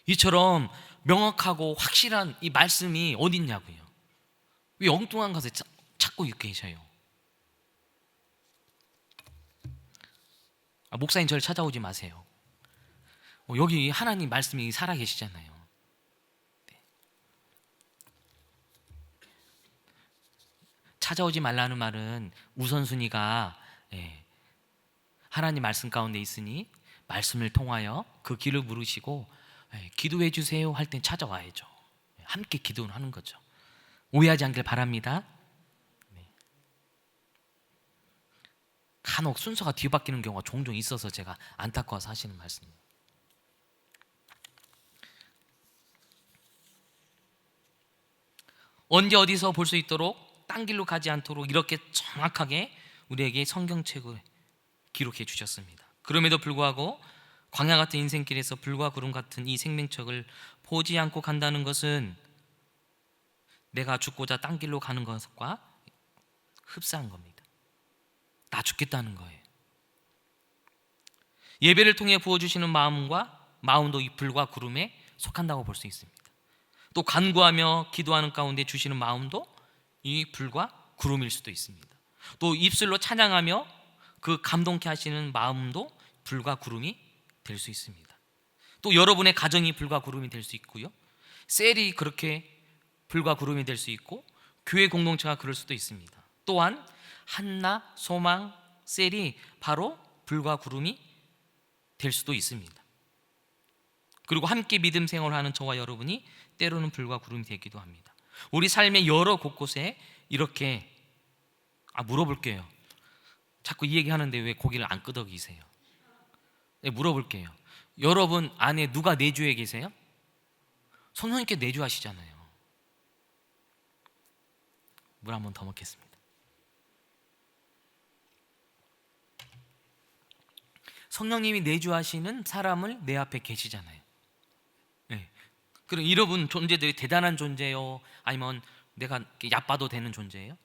[SPEAKER 5] 이처럼 명확하고 확실한 이 말씀이 어디 있냐고요. 왜 엉뚱한 것을 찾고 계셔요? 목사님 저를 찾아오지 마세요. 여기 하나님 말씀이 살아계시잖아요. 네. 찾아오지 말라는 말은 우선순위가 하나님 말씀 가운데 있으니 말씀을 통하여 그 길을 물으시고 기도해 주세요 할 땐 찾아와야죠. 함께 기도는 하는 거죠. 오해하지 않길 바랍니다. 간혹 순서가 뒤바뀌는 경우가 종종 있어서 제가 안타까워서 하시는 말씀입니다. 언제 어디서 볼 수 있도록 딴 길로 가지 않도록 이렇게 정확하게 우리에게 성경책을 기록해 주셨습니다. 그럼에도 불구하고 광야 같은 인생길에서 불과 구름 같은 이 생명책을 보지 않고 간다는 것은 내가 죽고자 딴 길로 가는 것과 흡사한 겁니다. 나 죽겠다는 거예요. 예배를 통해 부어주시는 마음도 이 불과 구름에 속한다고 볼 수 있습니다. 또 간구하며 기도하는 가운데 주시는 마음도 이 불과 구름일 수도 있습니다. 또 입술로 찬양하며 그 감동케 하시는 마음도 불과 구름이 될 수 있습니다. 또 여러분의 가정이 불과 구름이 될 수 있고요, 셀이 그렇게 불과 구름이 될 수 있고, 교회 공동체가 그럴 수도 있습니다. 또한 한나, 소망, 셀이 바로 불과 구름이 될 수도 있습니다. 그리고 함께 믿음 생활하는 저와 여러분이 때로는 불과 구름이 되기도 합니다. 우리 삶의 여러 곳곳에 이렇게 물어볼게요. 자꾸 이 얘기하는데 왜 고개를 안 끄덕이세요? 네, 물어볼게요. 여러분 안에 누가 내주에 계세요? 성령님께 내주하시잖아요. 물 한 번 더 먹겠습니다. 성령님이 내주하시는 사람을 내 앞에 계시잖아요. 네. 그럼 여러분 존재들이 대단한 존재요? 아니면 내가 얕봐도 되는 존재예요?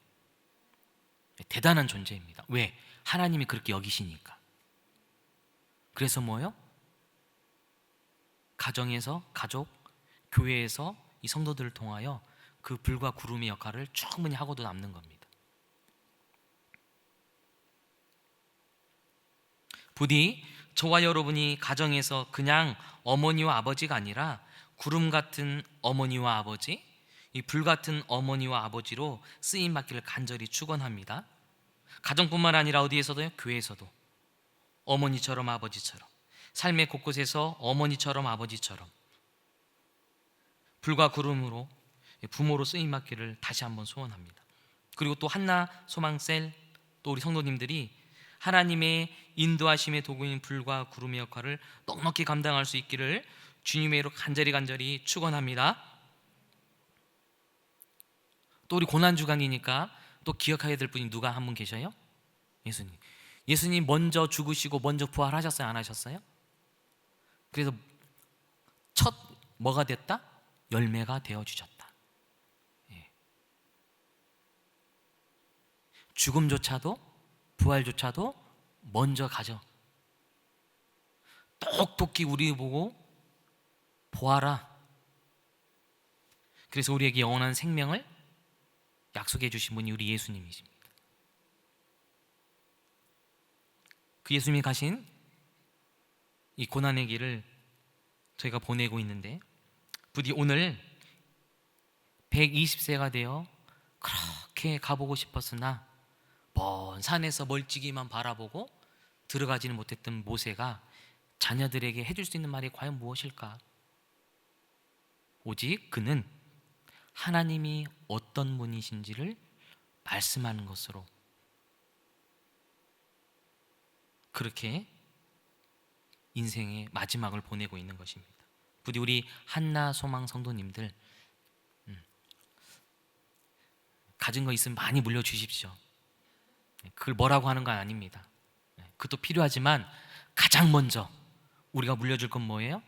[SPEAKER 5] 네, 대단한 존재입니다. 왜? 하나님이 그렇게 여기시니까. 그래서 뭐요? 가정에서, 가족, 교회에서 이 성도들을 통하여 그 불과 구름의 역할을 충분히 하고도 남는 겁니다. 부디 저와 여러분이 가정에서 그냥 어머니와 아버지가 아니라 구름 같은 어머니와 아버지, 이 불 같은 어머니와 아버지로 쓰임 받기를 간절히 축원합니다. 가정뿐만 아니라 어디에서도요, 교회에서도 어머니처럼 아버지처럼, 삶의 곳곳에서 어머니처럼 아버지처럼 불과 구름으로 부모로 쓰임 받기를 다시 한번 소원합니다. 그리고 또 한나, 소망셀, 또 우리 성도님들이 하나님의 인도하심의 도구인 불과 구름의 역할을 넉넉히 감당할 수 있기를 주님의 이로 간절히 축원합니다. 또 우리 고난주간이니까 또 기억해야 될 분이 누가 한 분 계셔요? 예수님. 예수님 먼저 죽으시고 먼저 부활하셨어요? 안 하셨어요? 그래서 첫 뭐가 됐다? 열매가 되어주셨다. 예. 죽음조차도 부활조차도 먼저 가죠. 똑똑히 우리 보고 보아라. 그래서 우리에게 영원한 생명을 약속해 주신 분이 우리 예수님이십니다. 그 예수님이 가신 이 고난의 길을 저희가 보내고 있는데, 부디 오늘 120세가 되어 그렇게 가보고 싶었으나 먼 산에서 멀찍이만 바라보고 들어가지는 못했던 모세가 자녀들에게 해줄 수 있는 말이 과연 무엇일까? 오직 그는 하나님이 어떤 분이신지를 말씀하는 것으로 그렇게 인생의 마지막을 보내고 있는 것입니다. 부디 우리 한나 소망 성도님들 가진 거 있으면 많이 물려주십시오. 그걸 뭐라고 하는 건 아닙니다. 그것도 필요하지만 가장 먼저 우리가 물려줄 건 뭐예요?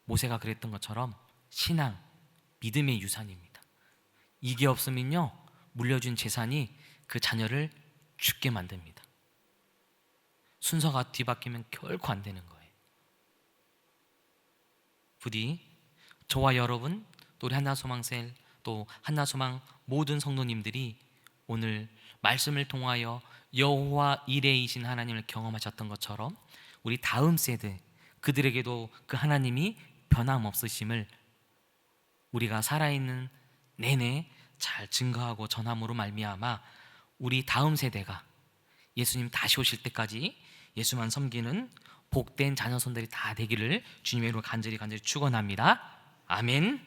[SPEAKER 5] 모세가 그랬던 것처럼 신앙, 믿음의 유산입니다. 이게 없으면요, 물려준 재산이 그 자녀를 죽게 만듭니다. 순서가 뒤바뀌면 결코 안 되는 거예요. 부디 저와 여러분, 또 우리 한나소망셀, 또 한나소망 모든 성도님들이 오늘 말씀을 통하여 여호와 이레이신 하나님을 경험하셨던 것처럼 우리 다음 세대 그들에게도 그 하나님이 변함없으심을 우리가 살아있는 내내 잘 증거하고 전함으로 말미암아 우리 다음 세대가 예수님 다시 오실 때까지 예수만 섬기는 복된 자녀손들이 다 되기를 주님의 이름으로 간절히 축원합니다. 아멘.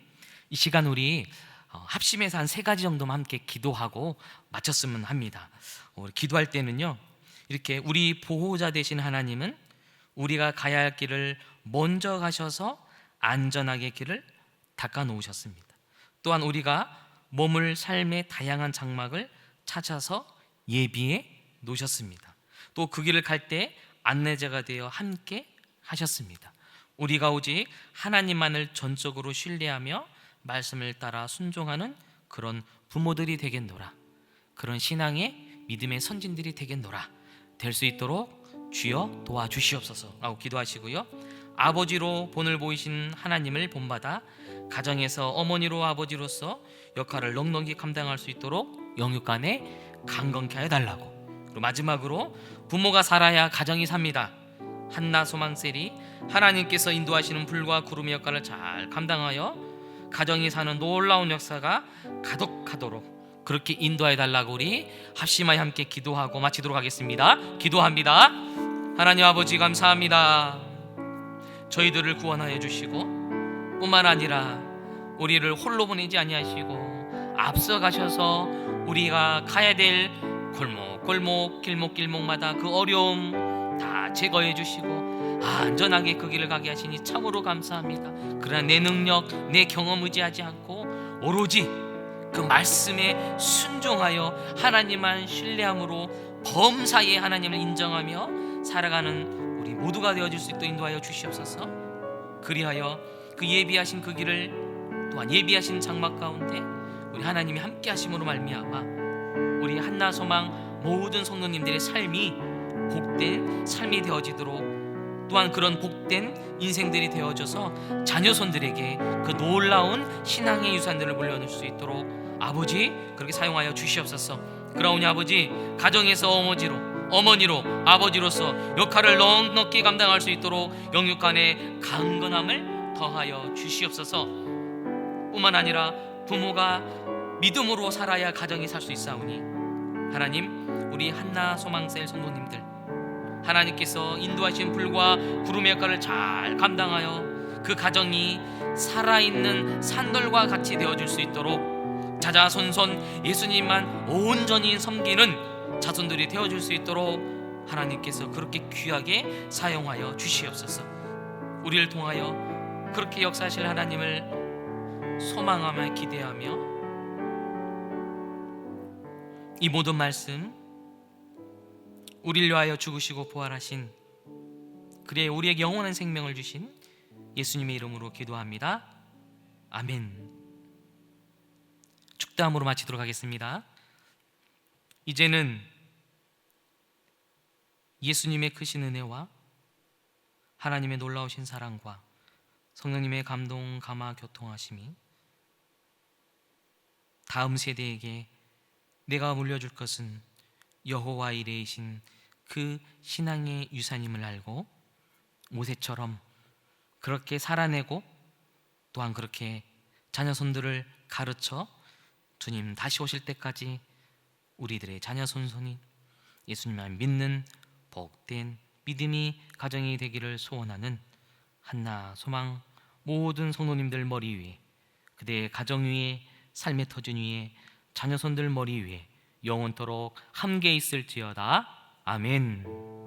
[SPEAKER 5] 이 시간 우리 합심해서 한 3가지 정도만 함께 기도하고 마쳤으면 합니다. 기도할 때는요, 이렇게 우리 보호자 되신 하나님은 우리가 가야 할 길을 먼저 가셔서 안전하게 길을 닦아 놓으셨습니다. 또한 우리가 머물 삶의 다양한 장막을 찾아서 예비해 놓으셨습니다. 또 그 길을 갈 때 안내자가 되어 함께 하셨습니다. 우리가 오직 하나님만을 전적으로 신뢰하며 말씀을 따라 순종하는 그런 부모들이 되겠노라. 그런 신앙의 믿음의 선진들이 되겠노라. 될 수 있도록 주여 도와주시옵소서 라고 기도하시고요, 아버지로 본을 보이신 하나님을 본받아 가정에서 어머니로 아버지로서 역할을 넉넉히 감당할 수 있도록 영육간에 강건케 해달라고. 그리고 마지막으로 부모가 살아야 가정이 삽니다. 한나 소망셀이 하나님께서 인도하시는 불과 구름의 역할을 잘 감당하여 가정이 사는 놀라운 역사가 가득하도록 그렇게 인도해 달라고 우리 합심하여 함께 기도하고 마치도록 하겠습니다. 기도합니다. 하나님 아버지 감사합니다. 저희들을 구원하여 주시고 뿐만 아니라 우리를 홀로 보내지 아니하시고 앞서가셔서 우리가 가야 될 골목 길목마다 그 어려움 다 제거해 주시고 안전하게 그 길을 가게 하시니 참으로 감사합니다. 그러나 내 능력, 내 경험 의지하지 않고 오로지 그 말씀에 순종하여 하나님만 신뢰함으로 범사에 하나님을 인정하며 살아가는 우리 모두가 되어줄 수 있도록 인도하여 주시옵소서. 그리하여 그 예비하신 그 길을 또한 예비하신 장막 가운데 우리 하나님이 함께 하심으로 말미암아 우리 한나소망 모든 성도님들의 삶이 복된 삶이 되어지도록 또한 그런 복된 인생들이 되어져서 자녀손들에게 그 놀라운 신앙의 유산들을 물려줄 수 있도록 아버지 그렇게 사용하여 주시옵소서. 그러오니 아버지 가정에서 어머니로 아버지로서 역할을 넉넉히 감당할 수 있도록 영육간의 강건함을 더하여 주시옵소서. 뿐만 아니라 부모가 믿음으로 살아야 가정이 살 수 있사오니 하나님 우리 한나 소망셀 성도님들 하나님께서 인도하신 불과 구름의 역할을 잘 감당하여 그 가정이 살아있는 산돌과 같이 되어줄 수 있도록 자자손손 예수님만 온전히 섬기는 자손들이 되어줄 수 있도록 하나님께서 그렇게 귀하게 사용하여 주시옵소서. 우리를 통하여 그렇게 역사하실 하나님을 소망하며 기대하며 이 모든 말씀 우리를 위하여 죽으시고 부활하신 그래 우리에게 영원한 생명을 주신 예수님의 이름으로 기도합니다. 아멘. 축담으로 마치도록 하겠습니다. 이제는 예수님의 크신 은혜와 하나님의 놀라우신 사랑과 성령님의 감동, 감화, 교통하심이 다음 세대에게 내가 물려줄 것은 여호와 이레이신 그 신앙의 유산임을 알고 모세처럼 그렇게 살아내고 또한 그렇게 자녀손들을 가르쳐 주님 다시 오실 때까지 우리들의 자녀손손이 예수님을 믿는 복된 믿음이 가정이 되기를 소원하는 한나 소망 모든 성도님들 머리 위에 그대의 가정 위에 삶의 터전 위에 자녀손들 머리 위에 영원토록 함께 있을지어다. 아멘.